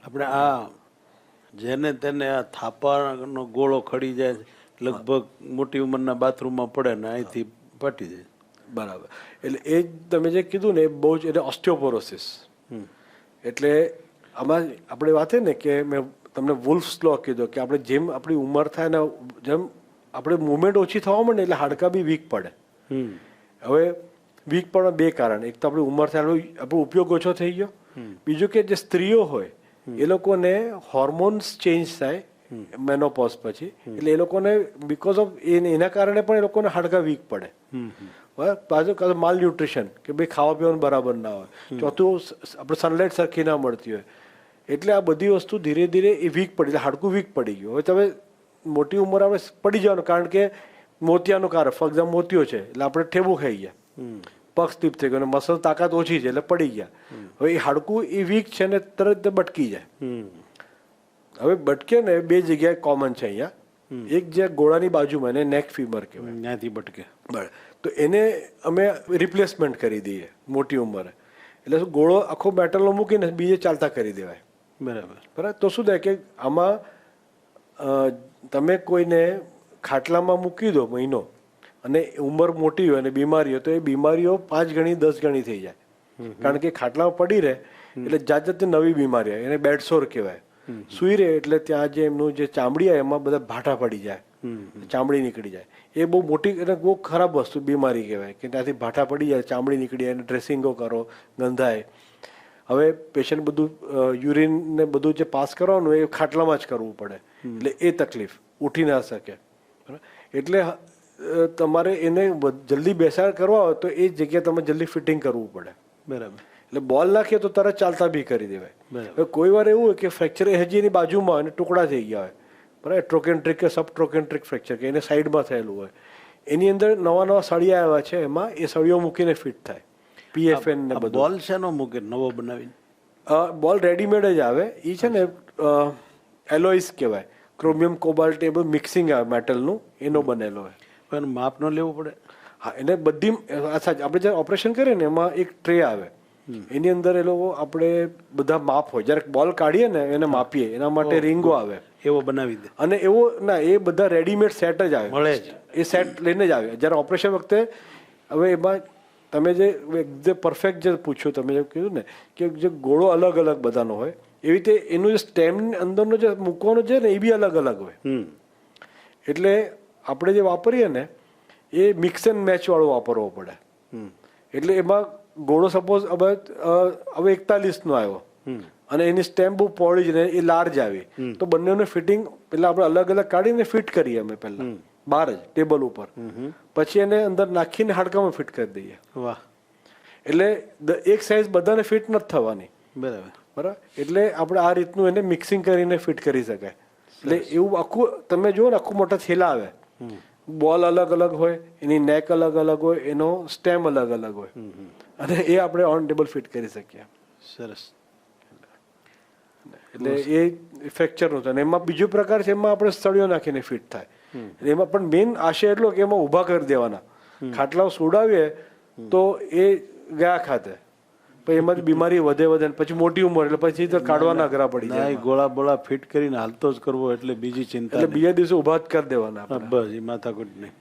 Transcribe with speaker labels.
Speaker 1: આપણે આ જેને તેને આ થાપાનો ગોળો ખડી જાય લગભગ મોટી ઉંમરના બાથરૂમમાં પડે ને અહીંથી ફાટી જાય.
Speaker 2: બરાબર. એટલે એ જ તમે જે કીધું ને એ બહુ જ, એટલે ઓસ્ટિયોપોરોસિસ. એટલે આમાં આપણે વાત ને કે મેં તમને વુલ્ફ્સ લો કીધો કે આપણે જેમ આપણી ઉંમર થાય ને જેમ આપણે મુવમેન્ટ ઓછી થવા માંડે એટલે હાડકાં બી વીક પડે. હવે વીક પડવા બે કારણ, એક તો આપણી ઉંમર થાય આપણો ઉપયોગ ઓછો થઈ ગયો, બીજું કે જે સ્ત્રીઓ હોય એ લોકોને હોર્મોન્સ ચેન્જ થાય મેનોપોઝ પછી, એટલે એ લોકોને બીકોઝ ઓફ એના કારણે પણ એ લોકોને હાડકાં વીક પડે. પાછું માલ ન્યુટ્રિશન કે ભાઈ ખાવા પીવાનું બરાબર ના હોય, ચોથું આપણે સનલાઇટ સરખી ના મળતી હોય, એટલે આ બધી વસ્તુ ધીરે ધીરે એ વીક પડી, એટલે હાડકું વીક પડી ગયું. હવે તમે મોટી ઉંમર આપણે પડી જવાનું કારણ કે મોતિયાનું કારણ, ફોર એક્ઝામ્પલ મોતિયો છે એટલે આપણે ઠેબુ ખાઈ ગયા, પગ સ્ટીપ થઈ ગયો અને મસલ તાકાત ઓછી છે એટલે પડી ગયા. હવે એ હાડકું એ વીક છે ને તરત બટકી જાય. હવે બટકે ને બે જગ્યાએ કોમન છે અહીંયા. એક જે ગોળાની બાજુમાં એને નેક ફીમર કહેવાય,
Speaker 1: ત્યાંથી ભટકે.
Speaker 2: બરાબર. તો એને અમે રિપ્લેસમેન્ટ કરી દઈએ મોટી ઉંમરે, એટલે શું ગોળો આખો મેટલનો મૂકીને બીજે ચાલતા કરી દેવાય.
Speaker 1: બરાબર.
Speaker 2: બરાબર. તો શું થાય કે આમાં તમે કોઈને ખાટલામાં મૂકી દો મહિનો અને ઉંમર મોટી હોય અને બીમારી હોય તો એ બીમારીઓ 5 ગણી 10 ગણી થઈ જાય. કારણ કે ખાટલામાં પડી રહે એટલે જાત જાતની નવી બીમારી આવે, એને બેડસોર કહેવાય. સૂઈ રહે એટલે ત્યાં જે એમનું જે ચામડી આવે એમાં બધા ભાટા પડી જાય, ચામડી નીકળી જાય. એ બહુ મોટી અને બહુ ખરાબ વસ્તુ બીમારી કહેવાય કે ત્યાંથી ભાટા પડી જાય, ચામડી નીકળી જાય, એને ડ્રેસિંગો કરો, ગંધાય. હવે પેશન્ટ બધું યુરિન ને બધું જે પાસ કરવાનું એ ખાટલામાં જ કરવું પડે, એટલે એ તકલીફ ઉઠી ના શકે. એટલે તમારે એને જલ્દી બેસાડ કરવા હોય તો એ જગ્યાએ તમે જલ્દી ફિટિંગ કરવું પડે.
Speaker 1: બરાબર.
Speaker 2: એટલે બોલ નાખીએ તો તરત ચાલતા બી કરી દેવાય. હવે કોઈ વાર એવું હોય કે ફ્રેક્ચર હજી એની બાજુમાં હોય અને ટુકડા થઈ ગયા હોય, બરાબર, ટ્રોકેન્ટ્રિક કે સબ ટ્રોકેન્ટ્રિક ફ્રેક્ચર કે એને સાઈડમાં થયેલું હોય, એની અંદર નવા નવા સળિયા આવ્યા છે, એમાં એ સળિયો મૂકીને ફિટ થાય. PFN ને બધું.
Speaker 1: બોલ શેનો મૂકે નવો બનાવીને?
Speaker 2: બોલ રેડીમેડ જ આવે. એ છે ને એલોઇસ કહેવાય, ક્રોમિયમ કોબાલ્ટ એ બધું મિક્સિંગ આવે મેટલનું, એનો બનેલો હોય.
Speaker 1: પણ માપ ન લેવું પડે?
Speaker 2: હા, એને બધી અચ્છા આપણે જ્યારે ઓપરેશન કરીએ ને એમાં એક ટ્રે આવે, એની અંદર એ લોકો આપણે બધા માપ હોય, જ્યારે બોલ કાઢીએ ને એને માપીએ એના માટે રીંગો આવે,
Speaker 1: એવો બનાવી દે.
Speaker 2: અને એવો ના એ બધા રેડીમેડ સેટ જ આવે,
Speaker 1: મળે જ.
Speaker 2: એ સેટ લઈને જ આવે જ્યારે ઓપરેશન વખતે. હવે એમાં તમે જે પરફેક્ટ જે પૂછ્યું, તમે જે કીધું ને કે જે ગોળો અલગ અલગ બધાનો હોય, એવી રીતે એનું જે સ્ટેમ અંદરનો જે મૂકવાનો છે ને એ બી અલગ અલગ હોય. એટલે આપણે જે વાપરીએ ને એ મિક્સ એન્ડ મેચ વાળો વાપરવો પડે. એટલે એમાં ગોળો સપોઝ હવે 41 નો આવ્યો અને એની સ્ટેમ બહુ પહોળી જ ને એ લાર્જ આવી, તો બંનેનું ફિટિંગ પેલા આપણે અલગ અલગ કાઢીને ફિટ કરીએ અમે પહેલા બહાર જ ટેબલ ઉપર, પછી એને અંદર નાખીને હાડકામાં ફિટ કરી દઈએ.
Speaker 1: વાહ.
Speaker 2: એટલે એક સાઈઝ બધાને ફિટ નથી થવાની.
Speaker 1: બરાબર.
Speaker 2: બરાબર. એટલે આપણે આ રીતનું એને મિક્સિંગ કરીને ફિટ કરી શકાય. એટલે એવું આખું તમે જુઓ ને આખું મોટા થેલા આવે, બોલ અલગ અલગ હોય, એની નેક અલગ અલગ હોય, એનો સ્ટેમ અલગ અલગ હોય, અને એ આપણે ઓન ટેબલ ફિટ કરી શકીએ.
Speaker 1: સરસ.
Speaker 2: એટલે એ ફ્રેક્ચરનું છે. અને એમાં બીજો પ્રકાર છે, એમાં આપણે સળિયો નાખીને ફિટ થાય. એમાં પણ મેઇન આશય એટલો કે એમાં ઊભા કરી દેવાના, ખાટલાઓ સુડાવીએ તો એ ગયા ખાતે, પછી એમાંથી બીમારી વધે ને પછી મોટી ઉંમર એટલે પછી તો કાઢવાના અઘરા પડી જાય.
Speaker 1: ગોળા બોળા ફિટ કરીને હાલતો જ કરવો એટલે બીજી ચિંતા.
Speaker 2: એટલે બીજા દિવસે ઊભા જ કરી દેવાના.
Speaker 1: બસ એ માથાકૂટ નહીં.